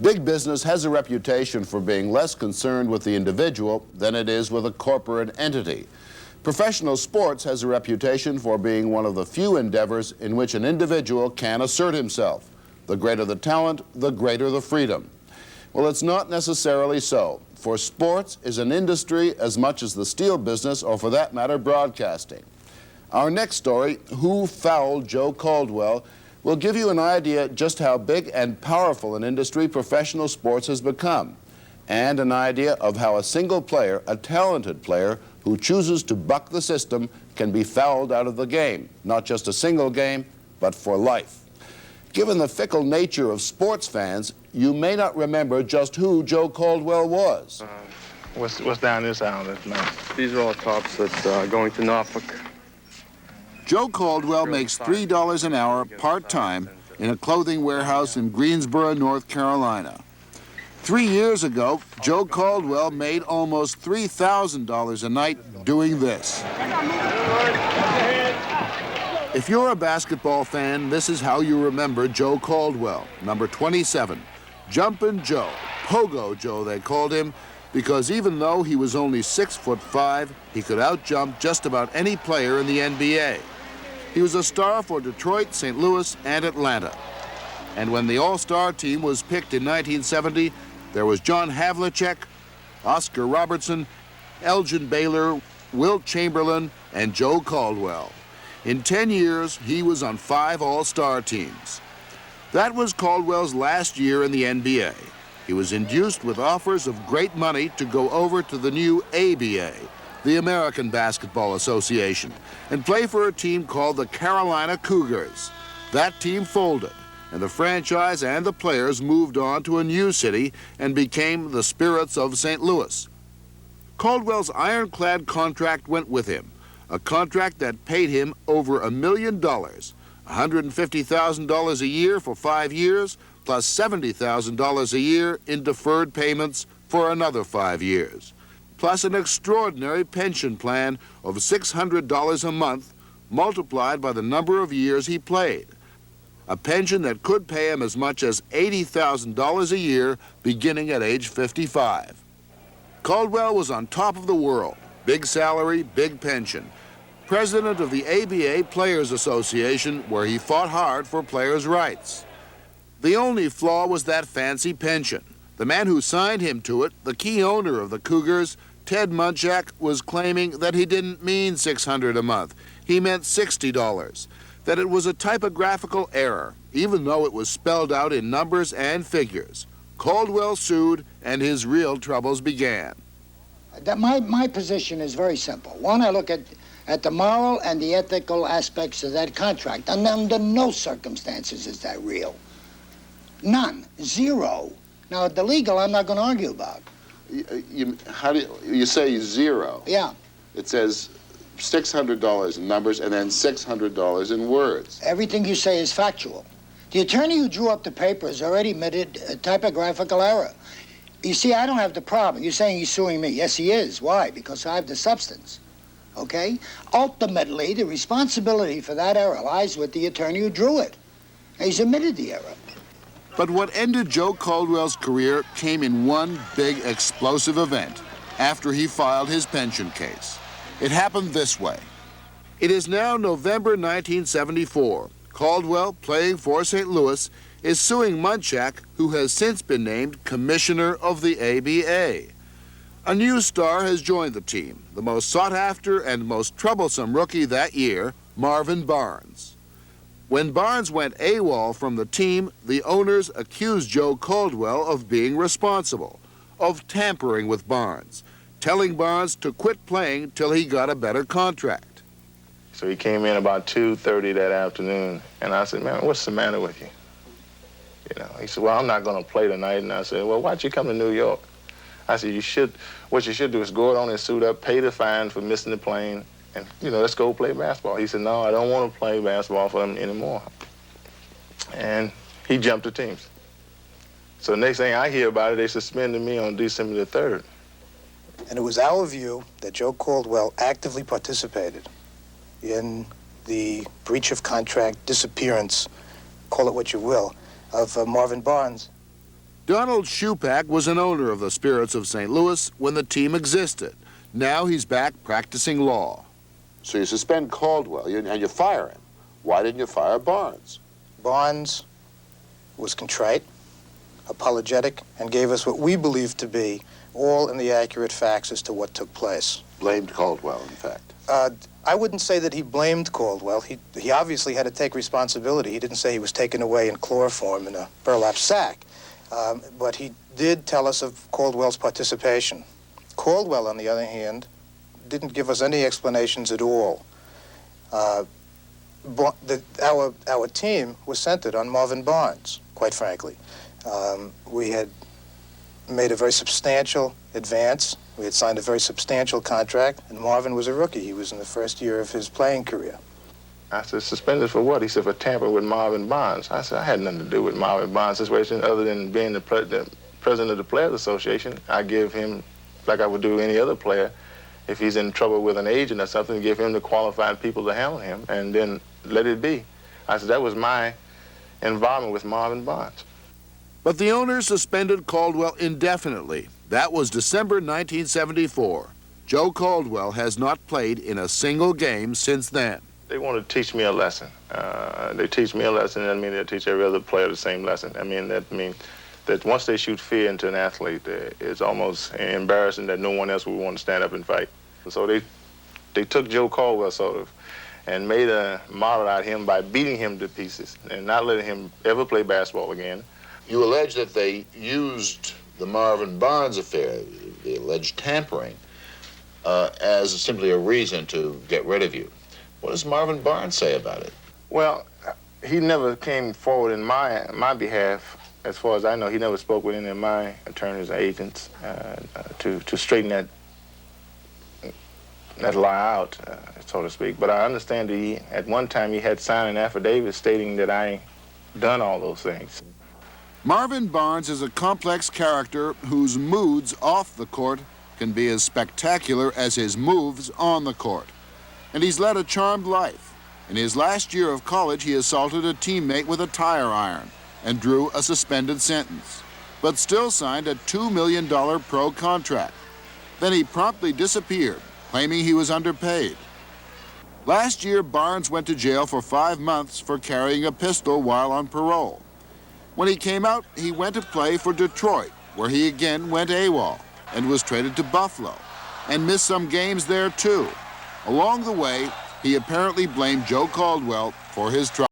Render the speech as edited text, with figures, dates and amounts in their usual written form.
Big business has a reputation for being less concerned with the individual than it is with a corporate entity. Professional sports has a reputation for being one of the few endeavors in which an individual can assert himself. The greater the talent, the greater the freedom. Well, it's not necessarily so, for sports is an industry as much as the steel business, or for that matter, broadcasting. Our next story, Who Fouled Joe Caldwell, will give you an idea just how big and powerful an industry professional sports has become, and an idea of how a single player, a talented player, who chooses to buck the system can be fouled out of the game. Not just a single game, but for life. Given the fickle nature of sports fans, you may not remember just who Joe Caldwell was. What's down this island tonight? These are all tops that are going to Norfolk. Joe Caldwell makes $3 an hour part-time in a clothing warehouse in Greensboro, North Carolina. 3 years ago, Joe Caldwell made almost $3,000 a night doing this. If you're a basketball fan, this is how you remember Joe Caldwell, number 27, Jumpin' Joe, Pogo Joe they called him, because even though he was only 6'5", he could outjump just about any player in the NBA. He was a star for Detroit, St. Louis, and Atlanta. And when the All-Star team was picked in 1970, there was John Havlicek, Oscar Robertson, Elgin Baylor, Wilt Chamberlain, and Joe Caldwell. In 10 years, he was on 5 All-Star teams. That was Caldwell's last year in the NBA. He was induced with offers of great money to go over to the new ABA, the American Basketball Association, and play for a team called the Carolina Cougars. That team folded, and the franchise and the players moved on to a new city and became the Spirits of St. Louis. Caldwell's ironclad contract went with him, a contract that paid him over $1 million, $150,000 a year for 5 years, plus $70,000 a year in deferred payments for another 5 years, plus an extraordinary pension plan of $600 a month multiplied by the number of years he played. A pension that could pay him as much as $80,000 a year beginning at age 55. Caldwell was on top of the world. Big salary, big pension. President of the ABA Players Association, where he fought hard for players' rights. The only flaw was that fancy pension. The man who signed him to it, the key owner of the Cougars, Ted Munchak, was claiming that he didn't mean $600 a month. He meant $60. That it was a typographical error, even though it was spelled out in numbers and figures. Caldwell sued, and his real troubles began. My position is very simple. One, I look at the moral and the ethical aspects of that contract, and under no circumstances is that real. None. Zero. Now, the legal, I'm not going to argue about. How do you say zero? Yeah. It says $600 in numbers and then $600 in words. Everything you say is factual. The attorney who drew up the papers already admitted a typographical error. You see, I don't have the problem. You're saying he's suing me. Yes, he is. Why? Because I have the substance. Okay? Ultimately, the responsibility for that error lies with the attorney who drew it. He's admitted the error. But what ended Joe Caldwell's career came in one big explosive event after he filed his pension case. It happened this way. It is now November 1974. Caldwell, playing for St. Louis, is suing Munchak, who has since been named commissioner of the ABA. A new star has joined the team, the most sought-after and most troublesome rookie that year, Marvin Barnes. When Barnes went AWOL from the team, the owners accused Joe Caldwell of being responsible, of tampering with Barnes, telling Barnes to quit playing till he got a better contract. So he came in about 2:30 that afternoon, and I said, man, what's the matter with you? You know, he said, well, I'm not going to play tonight. And I said, well, why'd you come to New York? I said, what you should do is go on and suit up, pay the fine for missing the plane, and, let's go play basketball. He said, no, I don't want to play basketball for him anymore. And he jumped the teams. So the next thing I hear about it, they suspended me on December the 3rd. And it was our view that Joe Caldwell actively participated in the breach of contract, disappearance, call it what you will, of Marvin Barnes. Donald Shupak was an owner of the Spirits of St. Louis when the team existed. Now he's back practicing law. So you suspend Caldwell and you fire him. Why didn't you fire Barnes? Barnes was contrite, apologetic, and gave us what we believed to be all in the accurate facts as to what took place. Blamed Caldwell, in fact. I wouldn't say that he blamed Caldwell. He obviously had to take responsibility. He didn't say he was taken away in chloroform in a burlap sack. But he did tell us of Caldwell's participation. Caldwell, on the other hand, didn't give us any explanations at all. Our team was centered on Marvin Barnes, quite frankly. We had made a very substantial advance. We had signed a very substantial contract, and Marvin was a rookie. He was in the first year of his playing career. I said, suspended for what? He said, for tampering with Marvin Barnes. I said, I had nothing to do with Marvin Barnes' situation other than being the president of the Players Association. I give him, like I would do any other player, if he's in trouble with an agent or something, give him the qualified people to handle him and then let it be. I said, that was my involvement with Marvin Barnes. But the owners suspended Caldwell indefinitely. That was December 1974. Joe Caldwell has not played in a single game since then. They want to teach me a lesson. They teach me a lesson, and I mean they teach every other player the same lesson. I mean that once they shoot fear into an athlete, it's almost embarrassing that no one else would want to stand up and fight. So they took Joe Caldwell sort of and made a model out of him by beating him to pieces and not letting him ever play basketball again. You allege that they used the Marvin Barnes affair, the alleged tampering, as simply a reason to get rid of you. What does Marvin Barnes say about it? Well, he never came forward in my behalf. As far as I know, he never spoke with any of my attorneys or agents to straighten that lie out, so to speak. But I understand that at one time he had signed an affidavit stating that I done all those things. Marvin Barnes is a complex character whose moods off the court can be as spectacular as his moves on the court. And he's led a charmed life. In his last year of college, he assaulted a teammate with a tire iron and drew a suspended sentence, but still signed a $2 million pro contract. Then he promptly disappeared, claiming he was underpaid. Last year, Barnes went to jail for 5 months for carrying a pistol while on parole. When he came out, he went to play for Detroit, where he again went AWOL and was traded to Buffalo and missed some games there too. Along the way, he apparently blamed Joe Caldwell for his trouble.